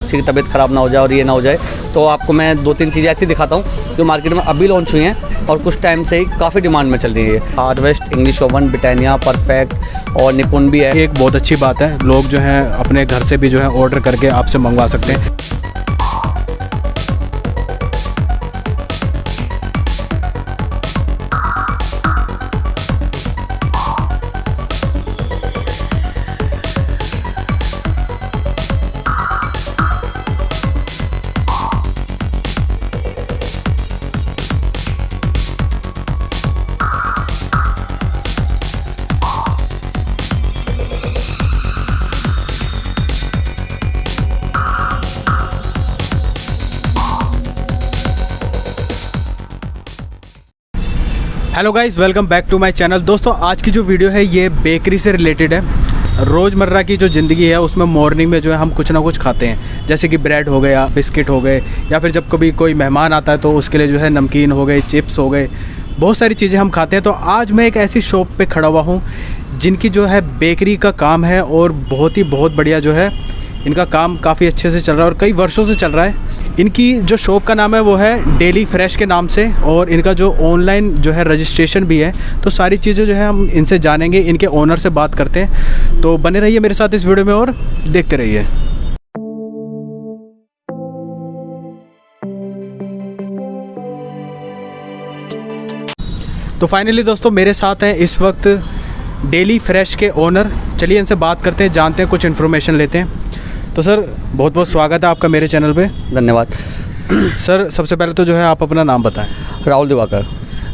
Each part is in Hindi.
किसी की तबीयत ख़राब ना हो जाए और ये ना हो जाए। तो आपको मैं 2-3 चीज़ें ऐसी दिखाता हूँ जो मार्केट में अभी लॉन्च हुई हैं और कुछ टाइम से ही काफ़ी डिमांड में चल रही है। Harvest, English oven, Britannia, perfect और निपुण भी है। एक बहुत अच्छी बात है, लोग जो हैं अपने घर से भी जो है ऑर्डर करके आपसे मंगवा सकते हैं। Hello guys, welcome back to my channel. दोस्तों, आज की जो वीडियो है ये बेकरी से रिलेटेड है। रोज़मर्रा की जो ज़िंदगी है उसमें मॉर्निंग में जो है हम कुछ ना कुछ खाते हैं, जैसे कि ब्रेड हो गया, बिस्किट हो गए, या फिर जब कभी कोई मेहमान आता है तो उसके लिए जो है नमकीन हो गए, चिप्स हो गए, बहुत सारी चीज़ें हम खाते हैं। तो आज मैं एक ऐसी शॉप पे खड़ा हुआ हूँ जिनकी जो है बेकरी का काम है और बहुत बढ़िया जो है इनका काम काफ़ी अच्छे से चल रहा है और कई वर्षों से चल रहा है। इनकी जो शॉप का नाम है वो है डेली फ्रेश के नाम से, और इनका जो ऑनलाइन जो है रजिस्ट्रेशन भी है। तो सारी चीज़ें जो है हम इनसे जानेंगे, इनके ओनर से बात करते हैं। तो बने रहिए मेरे साथ इस वीडियो में और देखते रहिए। तो फाइनली दोस्तों मेरे साथ हैं इस वक्त डेली फ्रेश के ओनर। चलिए इनसे बात करते हैं, जानते हैं, कुछ इन्फॉर्मेशन लेते हैं। तो सर, बहुत बहुत स्वागत है आपका मेरे चैनल पे। धन्यवाद। सर, सबसे पहले तो जो है आप अपना नाम बताएं। राहुल दिवाकर।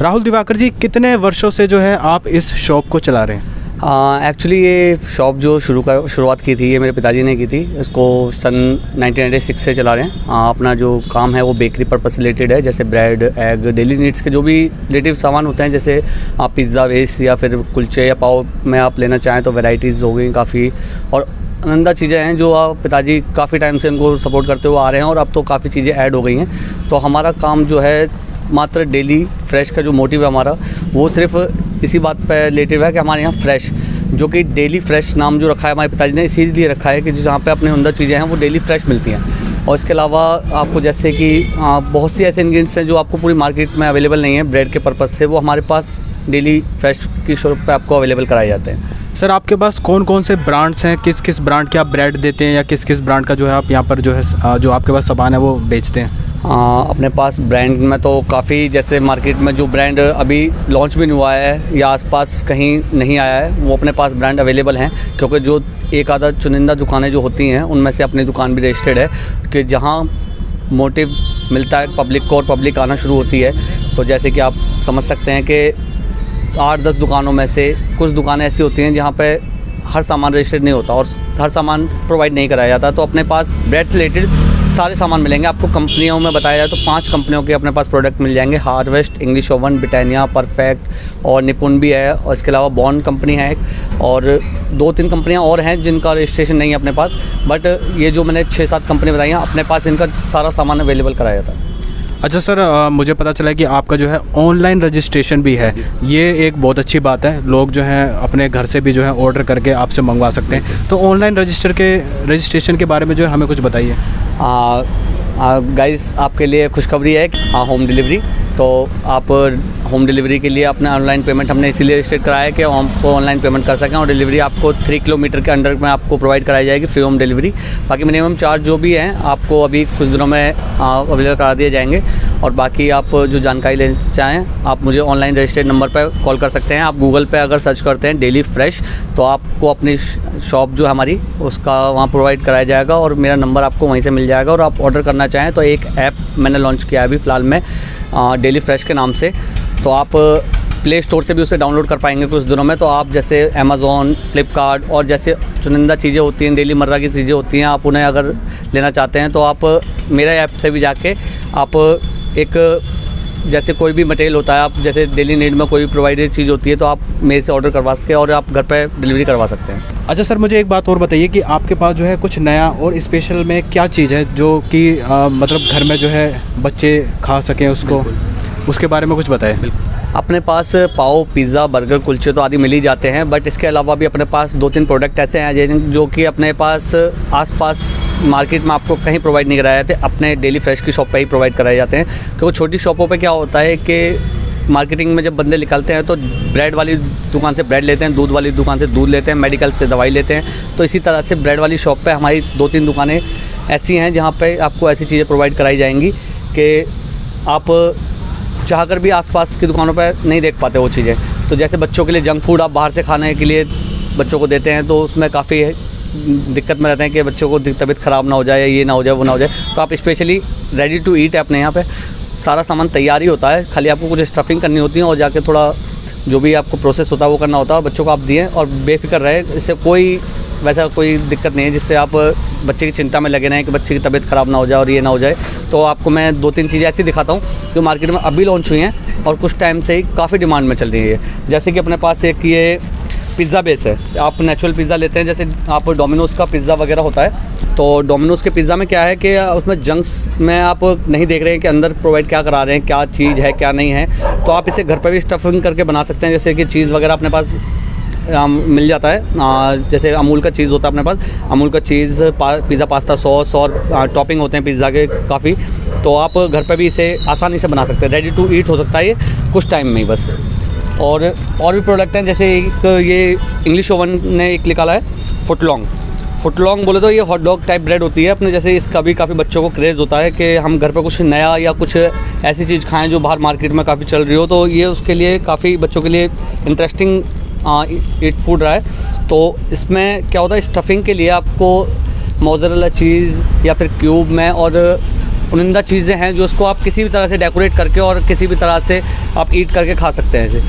राहुल दिवाकर जी, कितने वर्षों से जो है आप इस शॉप को चला रहे हैं? एक्चुअली ये शॉप जो शुरुआत की थी ये मेरे पिताजी ने की थी। इसको सन 1996 से चला रहे हैं। अपना जो काम है वो बेकरी पर्पस से रिलेटेड है, जैसे ब्रेड, एग, डेली नीड्स के जो भी रिलेटिव सामान होते हैं, जैसे आप पिज़्ज़ा वेस्ट या फिर कुलचे या पाव में आप लेना चाहें तो वैरायटीज़ हो गई काफ़ी, और आनंदा चीज़ें हैं जो आप पिताजी काफ़ी टाइम से उनको सपोर्ट करते हुए आ रहे हैं, और अब तो काफ़ी चीज़ें ऐड हो गई हैं। तो हमारा काम जो है मात्र डेली फ्रेश का जो मोटिव है हमारा, वो सिर्फ इसी बात पर रिलेटिव है कि हमारे यहाँ फ्रेश, जो कि डेली फ्रेश नाम जो रखा है हमारे पिताजी ने इसीलिए रखा है कि जहाँ पे अपने अंदर चीज़ें हैं वो डेली फ्रेश मिलती हैं। और इसके अलावा आपको जैसे कि बहुत सी ऐसे इंग्रेडिएंट्स हैं जो आपको पूरी मार्केट में अवेलेबल नहीं है ब्रेड के पर्पज़ से, वो हमारे पास डेली फ्रेश की शॉप पे आपको अवेलेबल कराए जाते हैं। सर, आपके पास कौन कौन से ब्रांड्स हैं? किस किस ब्रांड के आप ब्रेड देते हैं, या किस किस ब्रांड का जो है आप यहाँ पर जो है जो आपके पास सामान है वो बेचते हैं? अपने पास ब्रांड में तो काफ़ी, जैसे मार्केट में जो ब्रांड अभी लॉन्च भी नहीं हुआ है या आसपास कहीं नहीं आया है, वो अपने पास ब्रांड अवेलेबल हैं। क्योंकि जो एक आधा चुनिंदा दुकानें जो होती हैं उनमें से अपनी दुकान भी रजिस्टर्ड है कि जहाँ मोटिव मिलता है पब्लिक को और पब्लिक आना शुरू होती है। तो जैसे कि आप समझ सकते हैं कि 8-10 दुकानों में से कुछ दुकानें ऐसी होती हैं जहाँ पे हर सामान रजिस्टर्ड नहीं होता और हर सामान प्रोवाइड नहीं कराया जाता। तो अपने पास ब्रेड से रिलेटेड सारे सामान मिलेंगे आपको। कंपनियों में बताया जाए तो 5 कंपनियों के अपने पास प्रोडक्ट मिल जाएंगे। Harvest, English oven, Britannia, perfect और निपुण भी है, और इसके अलावा बॉन्ड कंपनी है एक, और 2-3 कंपनियां और हैं जिनका रजिस्ट्रेशन नहीं है अपने पास। बट ये जो मैंने 6-7 कंपनी बताई हैं, अपने पास इनका सारा सामान अवेलेबल कराया जाता है। अच्छा सर, मुझे पता चला कि आपका जो है ऑनलाइन रजिस्ट्रेशन भी है। ये एक बहुत अच्छी बात है, लोग जो हैं अपने घर से भी जो है ऑर्डर करके आपसे मंगवा सकते हैं। तो ऑनलाइन रजिस्ट्रेशन के बारे में जो है हमें कुछ बताइए। गाइस, आपके लिए खुशखबरी है, होम डिलीवरी। तो आप होम डिलीवरी के लिए अपना ऑनलाइन पेमेंट हमने इसीलिए रजिस्टर कराया है कि हम आपको ऑनलाइन पेमेंट कर सकें, और डिलीवरी आपको 3 किलोमीटर के अंडर में आपको प्रोवाइड कराई जाएगी, फ्री होम डिलीवरी। बाकी मिनिमम चार्ज जो भी हैं आपको अभी कुछ दिनों में अवेलेबल करा दिए जाएंगे। और बाकी आप जो जानकारी लेना चाहें आप मुझे ऑनलाइन रजिस्टर्ड नंबर पर कॉल कर सकते हैं। आप गूगल पे अगर सर्च करते हैं डेली फ्रेश तो आपको अपनी शॉप जो है हमारी उसका वहाँ प्रोवाइड कराया जाएगा, और मेरा नंबर आपको वहीं से मिल जाएगा। और आप ऑर्डर करना चाहें तो एक ऐप मैंने लॉन्च किया है अभी फ़िलहाल में डेली फ्रेश के नाम से। तो आप प्ले स्टोर से भी उसे डाउनलोड कर पाएंगे कुछ दिनों में। तो आप जैसे अमेज़ॉन, फ्लिपकार्ट और जैसे चुनिंदा चीज़ें होती हैं, डेली मर्रा की चीज़ें होती हैं, आप उन्हें अगर लेना चाहते हैं तो आप मेरा ऐप से भी जाके आप एक जैसे कोई भी मटेरियल होता है, आप जैसे डेली नीड में कोई भी प्रोवाइडेड चीज़ होती है तो आप मेरे से ऑर्डर करवा सकते हैं और आप घर पे डिलीवरी करवा सकते हैं। अच्छा सर, मुझे एक बात और बताइए कि आपके पास जो है कुछ नया और स्पेशल में क्या चीज़ है जो कि मतलब घर में जो है बच्चे खा सकें उसको, उसके बारे में कुछ बताएं। अपने पास पाव, पिज़्ज़ा, बर्गर, कुलचे तो आदि मिल ही जाते हैं, बट इसके अलावा भी अपने पास 2-3 प्रोडक्ट ऐसे हैं जो कि अपने पास आसपास मार्केट में आपको कहीं प्रोवाइड नहीं कराए जाते, अपने डेली फ्रेश की शॉप पे ही प्रोवाइड कराए जाते हैं। क्योंकि छोटी शॉपों पे क्या होता है कि मार्केटिंग में जब बंदे निकलते हैं तो ब्रेड वाली दुकान से ब्रेड लेते हैं, दूध वाली दुकान से दूध लेते हैं, मेडिकल से दवाई लेते हैं। तो इसी तरह से ब्रेड वाली शॉप पे हमारी 2-3 दुकानें ऐसी हैं जहाँ पे आपको ऐसी चीज़ें प्रोवाइड कराई जाएंगी कि आप चाहकर भी आसपास की दुकानों पर नहीं देख पाते वो चीज़ें। तो जैसे बच्चों के लिए जंक फूड आप बाहर से खाने के लिए बच्चों को देते हैं, तो उसमें काफ़ी दिक्कत में रहते हैं कि बच्चों को तबीयत ख़राब ना हो जाए, ये ना हो जाए, वो ना हो जाए। तो आप स्पेशली रेडी टू ईट है अपने यहाँ पे, सारा सामान तैयार ही होता है, खाली आपको कुछ स्टफिंग करनी होती है और जाके थोड़ा जो भी आपको प्रोसेस होता है वो करना होता है। बच्चों को आप दिए और बेफिक्र रहे, इससे कोई वैसा कोई दिक्कत नहीं है जिससे आप बच्चे की चिंता में लगे रहें कि बच्चे की तबीयत ख़राब ना हो जाए और ये ना हो जाए। तो आपको मैं 2-3 चीज़ें ऐसी दिखाता हूँ जो मार्केट में अभी लॉन्च हुई हैं और कुछ टाइम से ही काफ़ी डिमांड में चल रही है। जैसे कि अपने पास एक ये पिज़्ज़ा बेस है, आप नेचुरल पिज़्ज़ा लेते हैं, जैसे आप डोमिनोज़ का पिज़्ज़ा वगैरह होता है, तो डोमिनोज़ के पिज़्ज़ा में क्या है कि उसमें जंक्स में आप नहीं देख रहे हैं कि अंदर प्रोवाइड क्या करा रहे हैं, क्या चीज़ है क्या नहीं है। तो आप इसे घर पर भी स्टफिंग करके बना सकते हैं, जैसे कि चीज़ वगैरह अपने पास मिल जाता है। जैसे अमूल का चीज़ होता है अपने पास, अमूल का चीज़, पिज़्ज़ा पास्ता सॉस और टॉपिंग होते हैं पिज़्ज़ा के काफ़ी। तो आप घर पर भी इसे आसानी से बना सकते हैं, रेडी टू ईट हो सकता है ये कुछ टाइम में ही बस। और भी प्रोडक्ट हैं, जैसे एक ये इंग्लिश ओवन ने एक निकाला है फुटलॉन्ग बोले तो ये हॉट डॉग टाइप ब्रेड होती है अपने, जैसे इसका भी काफ़ी बच्चों को क्रेज़ होता है कि हम घर पे कुछ नया या कुछ ऐसी चीज़ खाएं जो बाहर मार्केट में काफ़ी चल रही हो। तो ये उसके लिए काफ़ी बच्चों के लिए इंटरेस्टिंग ईट फूड रहा है। तो इसमें क्या होता है, स्टफिंग के लिए आपको मोज़रेला चीज़ या फिर क्यूब में और चुनिंदा चीज़ें हैं जो उसको आप किसी भी तरह से डेकोरेट करके और किसी भी तरह से आप ईट करके खा सकते हैं इसे।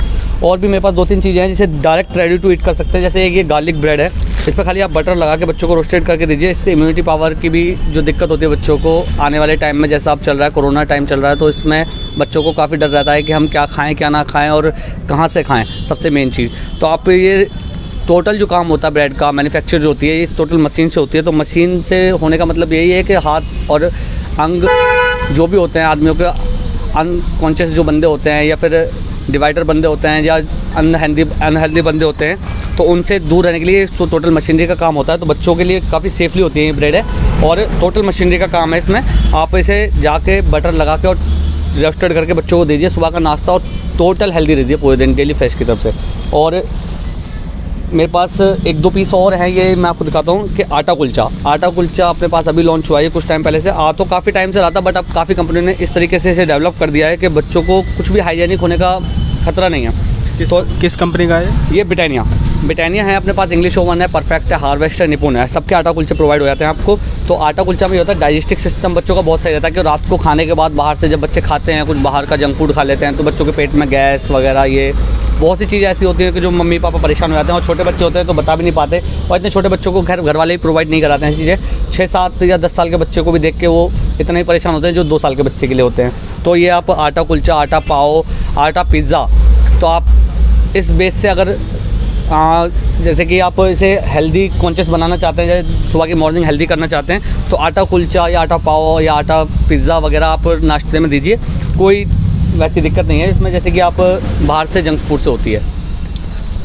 और भी मेरे पास 2-3 चीज़ें हैं जिसे डायरेक्ट रेडी टू ईट कर सकते हैं। जैसे एक ये गार्लिक ब्रेड है, इस पर खाली आप बटर लगा के बच्चों को रोस्टेड करके दीजिए। इससे इम्यूनिटी पावर की भी जो दिक्कत होती है बच्चों को आने वाले टाइम में, जैसा अब चल रहा है कोरोना टाइम चल रहा है, तो इसमें बच्चों को काफ़ी डर रहता है कि हम क्या खाएँ क्या ना खाएँ और कहाँ से खाएँ, सबसे मेन चीज़। तो आप ये टोटल जो काम होता है ब्रेड का मैन्युफैक्चर जो होती है ये टोटल मशीन से होती है। तो मशीन से होने का मतलब यही है कि हाथ और अंग जो भी होते हैं आदमियों के अनकॉन्शियस जो बंदे होते हैं या फिर डिवाइडर बंदे होते हैं या अनहेल्दी बंदे होते हैं, तो उनसे दूर रहने के लिए तो टोटल मशीनरी का काम होता है। तो बच्चों के लिए काफ़ी सेफली होती है ये ब्रेड है और टोटल मशीनरी का काम है इसमें। आप इसे जाके बटर लगा के और रोस्टेड करके बच्चों को दीजिए सुबह का नाश्ता, और टोटल हेल्दी दीजिए पूरे दिन डेली फ्रेश की तरफ से। और मेरे पास 1-2 पीस और हैं, ये मैं आपको दिखाता हूँ कि आटा कुलचा अपने पास अभी लॉन्च हुआ है कुछ टाइम पहले से। तो काफ़ी टाइम से रहा था, बट अब काफ़ी कंपनी ने इस तरीके से इसे डेवलप कर दिया है कि बच्चों को कुछ भी हाइजीनिक होने का खतरा नहीं है। किस कंपनी का है ये? ब्रिटानिया है अपने पास, इंग्लिश ओवन है, परफेक्ट है, हार्वेस्ट है, निपुण है, सबके आटा कुलचे प्रोवाइड हो जाते हैं आपको। तो आटा कुलचा में ये होता है डाइजेस्टिक सिस्टम बच्चों का बहुत सही रहता है कि रात को खाने के बाद बाहर से जब बच्चे खाते हैं कुछ बाहर का जंक फूड खा लेते हैं तो बच्चों के पेट में गैस वगैरह ये बहुत सी चीज़ें ऐसी होती हैं कि जो मम्मी पापा परेशान हो जाते हैं, और छोटे बच्चे होते हैं तो बता भी नहीं पाते, और इतने छोटे बच्चों को घर वाले ही प्रोवाइड नहीं कराते हैं चीज़ें। 6-7 या 10 साल के बच्चे को भी देख के वो इतना ही परेशान होते हैं जो 2 साल के बच्चे के लिए होते हैं। तो ये आप आटा कुलचा, आटा पाव, आटा पिज़्ज़ा, तो आप इस बेस से अगर जैसे कि आप इसे हेल्दी कॉन्शियस बनाना चाहते हैं, जैसे सुबह की मॉर्निंग हेल्दी करना चाहते हैं, तो आटा कुलचा या आटा पाव या आटा पिज़्ज़ा वगैरह आप नाश्ते में दीजिए, कोई वैसी दिक्कत नहीं है इसमें जैसे कि आप बाहर से जंक फूड से होती है।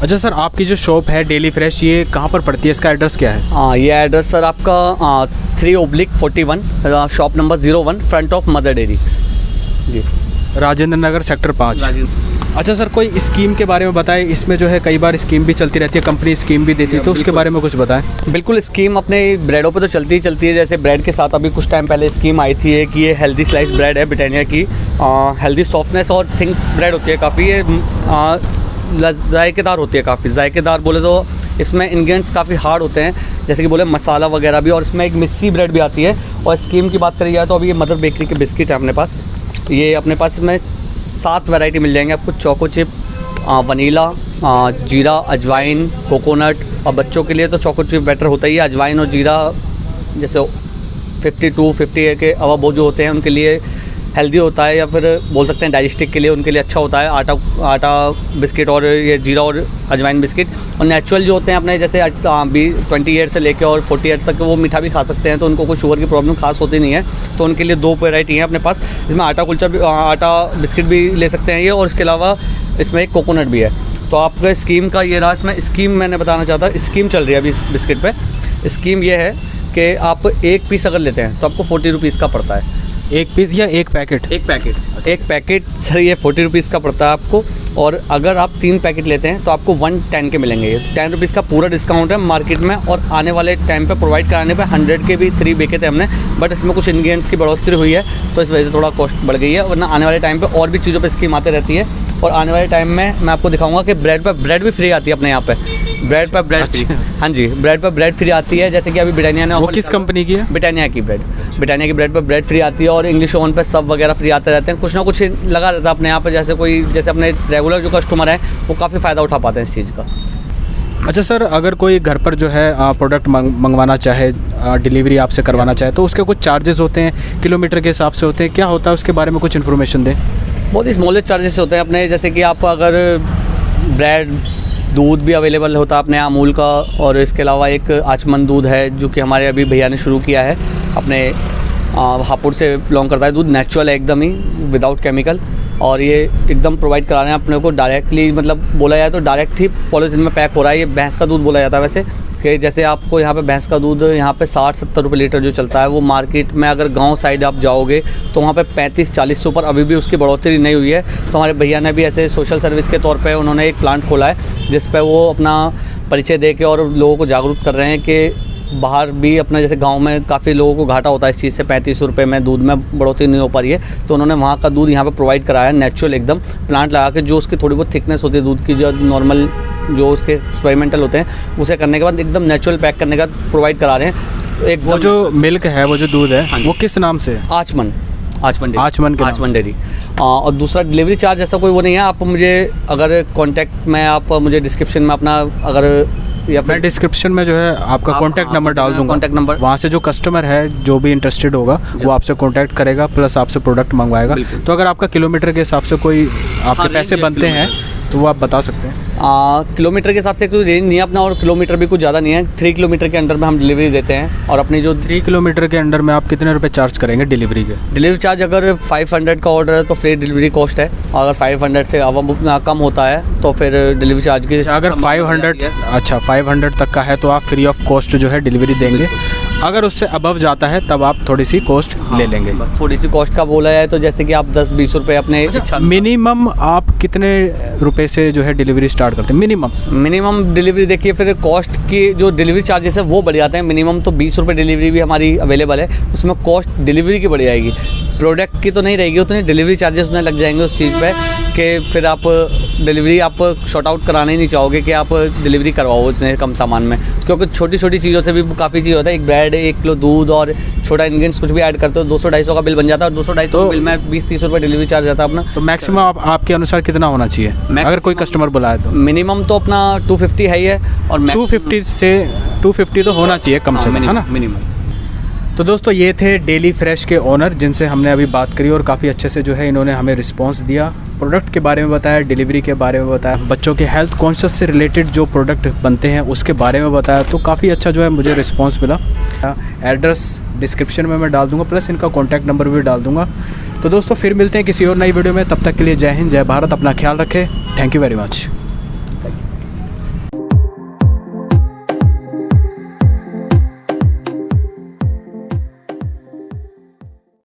अच्छा सर, आपकी जो शॉप है डेली फ्रेश ये कहाँ पर पड़ती है, इसका एड्रेस क्या है? ये एड्रेस सर आपका 3/41 shop number 01 front of Mother Dairy जी, राजेंद्र नगर सेक्टर 5। अच्छा सर, कोई स्कीम के बारे में बताएं, इसमें जो है कई बार स्कीम भी चलती रहती है, कंपनी स्कीम भी देती है, तो उसके बारे में कुछ बताएं। बिल्कुल, स्कीम अपने ब्रेडों पे तो चलती ही चलती है। जैसे ब्रेड के साथ अभी कुछ टाइम पहले स्कीम आई थी कि ये हेल्दी स्लाइस ब्रेड है ब्रिटानिया की, हेल्दी सॉफ्टनेस और थिंक ब्रेड होती है काफ़ी, ये जायकेदार होती है काफ़ी। जायकेदार बोले तो इसमें इंग्रेडिएंट्स काफ़ी हार्ड होते हैं, जैसे कि बोले मसाला वगैरह भी, और इसमें एक मिस्सी ब्रेड भी आती है। और स्कीम की बात करी जाए तो अभी ये मदर बेकरी के बिस्किट है अपने पास, ये अपने पास इसमें 7 वैरायटी मिल जाएंगे आपको, चोको चिप, वनीला, जीरा, अजवाइन, कोकोनट। और बच्चों के लिए तो चोको चिप बेटर होता ही है, अजवाइन और जीरा जैसे 52-50 के अब वो जो होते हैं उनके लिए हेल्दी होता है, या फिर बोल सकते हैं डाइजेस्टिक के लिए उनके लिए अच्छा होता है आटा बिस्किट और ये जीरा और अजवाइन बिस्किट। और नेचुरल जो होते हैं अपने जैसे 20 ईयर से लेकर और 40 ईयर तक वो मीठा भी खा सकते हैं, तो उनको कोई शुगर की प्रॉब्लम खास होती नहीं है, तो उनके लिए 2 वैरायटी हैं अपने पास। इसमें आटा कुलचा भी, आटा बिस्किट भी ले सकते हैं ये, और इसके अलावा इसमें एक कोकोनट भी है। तो आपका स्कीम का ये रहा, इसमें स्कीम मैंने बताना चाहता, स्कीम चल रही है अभी इस बिस्किट पे। स्कीम ये है कि आप एक पीस अगर लेते हैं तो आपको 40 रुपीज़ का पड़ता है। एक पीस या एक पैकेट? एक पैकेट सर ये 40 रुपीज़ का पड़ता है आपको, और अगर आप 3 पैकेट लेते हैं तो आपको 110 के मिलेंगे। ये 10 रुपीज़ का पूरा डिस्काउंट है मार्केट में, और आने वाले टाइम पे प्रोवाइड कराने पे 100 के भी 3 बेचे थे हमने, बट इसमें कुछ इंग्रेडिएंट्स की बढ़ोतरी हुई है तो इस वजह से थोड़ा कॉस्ट बढ़ गई है, वरना आने वाले टाइम पे और भी चीज़ों पे स्कीम आते रहती है। और आने वाले टाइम में मैं आपको दिखाऊंगा कि ब्रेड भी फ्री आती है अपने यहाँ पे, ब्रेड फ्री। हाँ जी, ब्रेड पर ब्रेड फ्री आती है, जैसे कि अभी ब्रिटानिया ने। वो किस कंपनी की है? ब्रिटानिया की ब्रेड पर ब्रेड फ्री आती है, और इंग्लिश ओवन पे सब वगैरह फ्री आते रहते हैं। कुछ ना कुछ लगा रहता है अपने यहाँ पे, जैसे अपने रेगुलर जो कस्टमर है वो काफ़ी फ़ायदा उठा पाते हैं इस चीज़ का। अच्छा सर, अगर कोई घर पर जो है प्रोडक्ट मंगवाना चाहे, डिलीवरी आपसे करवाना चाहे, तो उसके कुछ चार्जेस होते हैं, किलोमीटर के हिसाब से होते हैं, क्या होता है उसके बारे में कुछ इन्फॉर्मेशन दें? बहुत ही स्मॉलेस्ट चार्जेस होते हैं अपने, जैसे कि आप अगर ब्रेड, दूध भी अवेलेबल होता है अपने अमूल का, और इसके अलावा एक आचमन दूध है जो कि हमारे अभी भैया ने शुरू किया है, अपने हापुड़ से बिलोंग करता है दूध, नेचुरल है एकदम ही, विदाउट केमिकल, और ये एकदम प्रोवाइड करा रहे हैं अपने को डायरेक्टली, मतलब बोला जाए तो डायरेक्ट ही पॉलिथीन में पैक हो रहा है। ये भैंस का दूध बोला जाता है वैसे, कि जैसे आपको यहाँ पे भैंस का दूध यहाँ पे 60-70 रुपये लीटर जो चलता है, वो मार्केट में अगर गांव साइड आप जाओगे तो वहाँ पे 35-40 से ऊपर अभी भी उसकी बढ़ोतरी नहीं हुई है। तो हमारे भैया ने भी ऐसे सोशल सर्विस के तौर पे उन्होंने एक प्लांट खोला है जिस पे वो अपना परिचय दे के और लोगों को जागरूक कर रहे हैं कि बाहर भी अपना, जैसे गांव में काफ़ी लोगों को घाटा होता है इस चीज़ से, 35 रुपये में दूध में बढ़ोतरी नहीं हो पा रही है, तो उन्होंने वहाँ का दूध यहाँ पे प्रोवाइड कराया है नेचुरल एकदम, प्लांट लगा के, जो उसकी थोड़ी बहुत थिकनेस होती है दूध की, जो नॉर्मल जो उसके एक्सपेरिमेंटल होते हैं, उसे करने के बाद एकदम नेचुरल पैक करने के बाद प्रोवाइड करा रहे हैं। एक वो जो मिल्क है, वो जो दूध है, वो किस नाम से? आचमन डेयरी। और दूसरा डिलीवरी चार्ज ऐसा कोई वो नहीं है। आप मुझे अगर कॉन्टैक्ट में आप मुझे डिस्क्रिप्शन में अपना, अगर या मैं डिस्क्रिप्शन में जो है आपका कॉन्टैक्ट नंबर डाल दूंगा, कॉन्टैक्ट नंबर, वहाँ से जो कस्टमर है जो भी इंटरेस्टेड होगा वो आपसे कॉन्टैक्ट करेगा, प्लस आपसे प्रोडक्ट मंगवाएगा। तो अगर आपका किलोमीटर के हिसाब से कोई आपके पैसे बनते हैं तो वो आप बता सकते हैं। किलोमीटर के हिसाब से कोई रेंज नहीं है अपना, और किलोमीटर भी कुछ ज़्यादा नहीं है। 3 किलोमीटर के अंडर में हम डिलीवरी देते हैं, और अपनी जो 3 किलोमीटर के अंडर में आप कितने रुपए चार्ज करेंगे डिलीवरी के? डिलीवरी चार्ज अगर 500 का ऑर्डर है तो फ्री डिलीवरी कॉस्ट है, अगर 500 से कम होता है तो फिर डिलीवरी चार्ज की, अगर 500 तक का है तो आप फ्री ऑफ कॉस्ट जो है डिलीवरी देंगे। अगर उससे अबव जाता है तब आप थोड़ी सी कॉस्ट ले लेंगे। बस थोड़ी सी कॉस्ट का बोला जाए तो जैसे कि आप 10-20 रुपये अपने मिनिमम आप कितने रुपए से जो है डिलीवरी स्टार्ट करते हैं? मिनिमम डिलीवरी देखिए, फिर कॉस्ट की जो डिलीवरी चार्जेस है वो बढ़ जाते हैं। मिनिमम तो 20 रुपये डिलीवरी भी हमारी अवेलेबल है, उसमें कॉस्ट डिलीवरी की बढ़ जाएगी, प्रोडक्ट की तो नहीं रहेगी उतनी, डिलीवरी चार्जेस उतने लग जाएंगे उस चीज़ पे कि फिर आप डिलीवरी आप शॉर्ट आउट कराना ही नहीं चाहोगे कि आप डिलीवरी करवाओ इतने कम सामान में, क्योंकि छोटी छोटी चीज़ों से भी काफ़ी चीज़ होता है। एक ब्रेड, 1 किलो दूध और छोटा इंग्रेडिएंट्स कुछ भी ऐड करते हो, 200-250 का बिल बन जाता है, और 200-250 बिल में 20-30 रुपये डिलीवरी चार्ज आता है अपना। तो मैक्सिमम आपके अनुसार कितना होना चाहिए अगर कोई कस्टमर बुलाए तो? मिनिमम तो अपना 250 है ही है, और 250 तो होना चाहिए कम से कम, है ना, मिनिमम। तो दोस्तों ये थे डेली फ्रेश के ओनर जिनसे हमने अभी बात करी, और काफ़ी अच्छे से जो है इन्होंने हमें रिस्पांस दिया, प्रोडक्ट के बारे में बताया, डिलीवरी के बारे में बताया, बच्चों के हेल्थ कॉन्शियस से रिलेटेड जो प्रोडक्ट बनते हैं उसके बारे में बताया। तो काफ़ी अच्छा जो है मुझे रिस्पांस मिला। एड्रेस डिस्क्रिप्शन में मैं डाल दूंगा, प्लस इनका कॉन्टैक्ट नंबर भी डाल दूंगा। तो दोस्तों फिर मिलते हैं किसी और नई वीडियो में, तब तक के लिए जय हिंद, जय भारत, अपना ख्याल रखें, थैंक यू वेरी मच।